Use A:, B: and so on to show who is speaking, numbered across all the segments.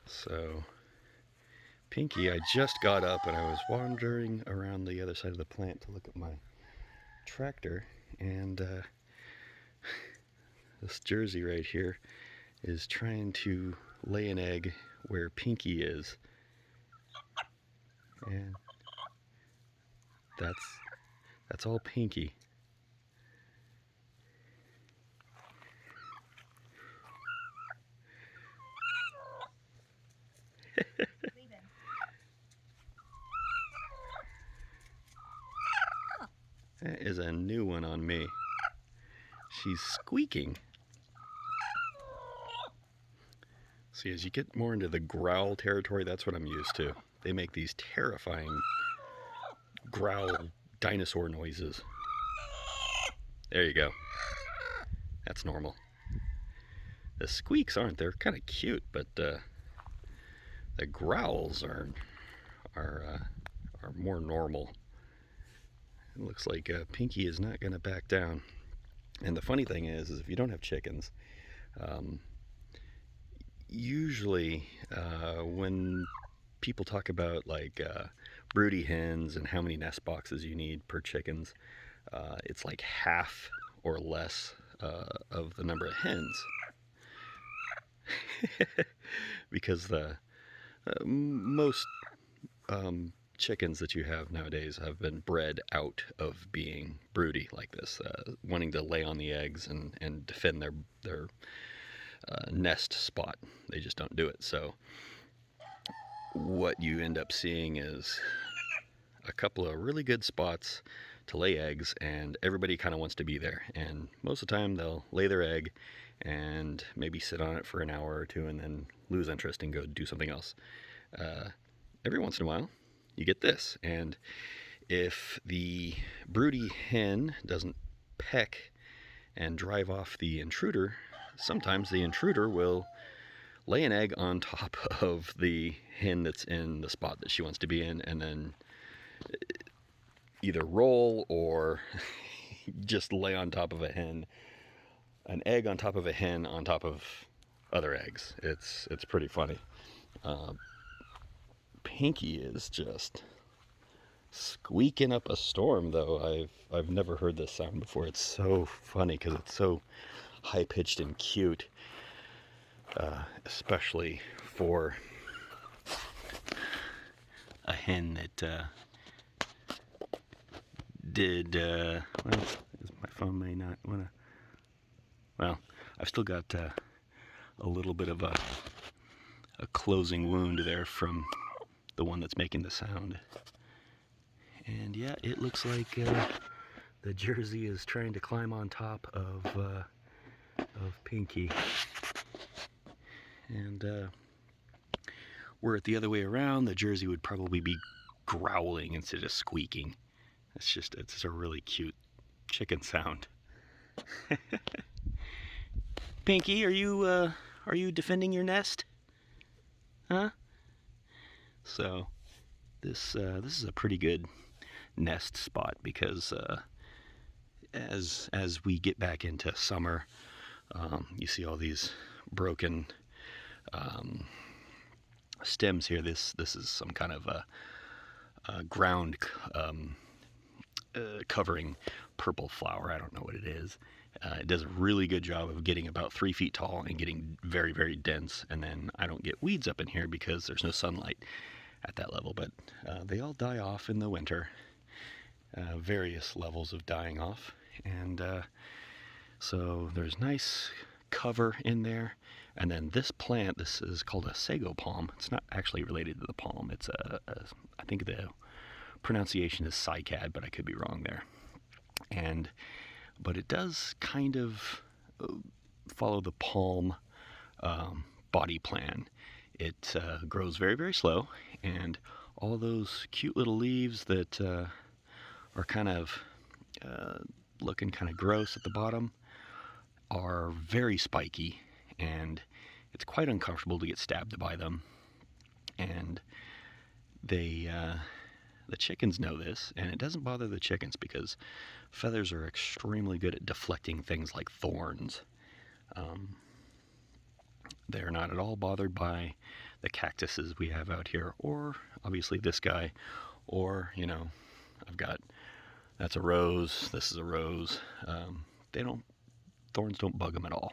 A: So, Pinky, I just got up and I was wandering around the other side of the plant to look at my tractor, and this Jersey right here is trying to lay an egg where Pinky is, and that's that's all Pinky. That is a new one on me. She's squeaking. See, as you get more into the growl territory, that's what I'm used to. They make these terrifying growl dinosaur noises. There you go. That's normal. The squeaks aren't. They're kind of cute, but the growls are more normal. It looks like Pinky is not going to back down. And the funny thing is if you don't have chickens, um, usually when people talk about like broody hens and how many nest boxes you need per chickens, it's like half or less of the number of hens. Because most chickens that you have nowadays have been bred out of being broody like this, wanting to lay on the eggs and defend their nest spot. They just don't do it. So what you end up seeing is a couple of really good spots to lay eggs, and everybody kind of wants to be there. And most of the time they'll lay their egg and maybe sit on it for an hour or two and then lose interest and go do something else. Every once in a while you get this, and if the broody hen doesn't peck and drive off the intruder, sometimes the intruder will lay an egg on top of the hen that's in the spot that she wants to be in, and then either roll or just lay on top of an egg on top of a hen on top of other eggs. It's pretty funny. Uh, Pinky is just squeaking up a storm, though. I've never heard this sound before. It's so funny because it's so high pitched and cute, especially for a hen that did well. My phone may not want to. Well, I've still got a little bit of a closing wound there from the one that's making the sound. And yeah, it looks like the Jersey is trying to climb on top of Pinky. And were it the other way around, the Jersey would probably be growling instead of squeaking. It's a really cute chicken sound. Pinky, are you defending your nest? Huh? So this is a pretty good nest spot because as we get back into summer, you see all these broken stems here. This is some kind of a ground covering purple flower. I don't know what it is. It does a really good job of getting about 3 feet tall and getting very, very dense. And then I don't get weeds up in here because there's no sunlight at that level. But they all die off in the winter. Various levels of dying off. And so there's nice cover in there. And then this plant, this is called a sago palm. It's not actually related to the palm. It's I think the pronunciation is cycad, but I could be wrong there. But it does kind of follow the palm body plan. It grows very, very slow, and all those cute little leaves that are kind of looking kind of gross at the bottom are very spiky, and it's quite uncomfortable to get stabbed by them. And they the chickens know this, and it doesn't bother the chickens because feathers are extremely good at deflecting things like thorns. They're not at all bothered by the cactuses we have out here, or obviously this guy, or I've got, that's a rose, this is a rose. They don't, thorns don't bug them at all,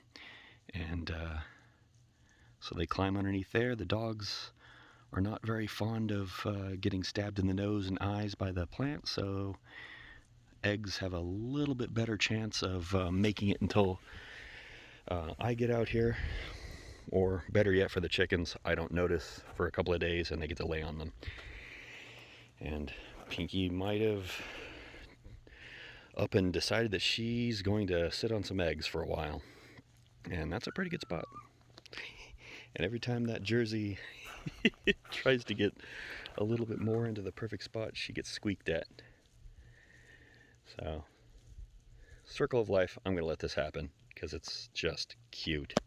A: and so they climb underneath there. The dogs are not very fond of getting stabbed in the nose and eyes by the plant, so eggs have a little bit better chance of making it until I get out here, or better yet for the chickens, I don't notice for a couple of days and they get to lay on them. And Pinky might have up and decided that she's going to sit on some eggs for a while, and that's a pretty good spot. And every time that Jersey tries to get a little bit more into the perfect spot, she gets squeaked at. So, circle of life, I'm going to let this happen because it's just cute.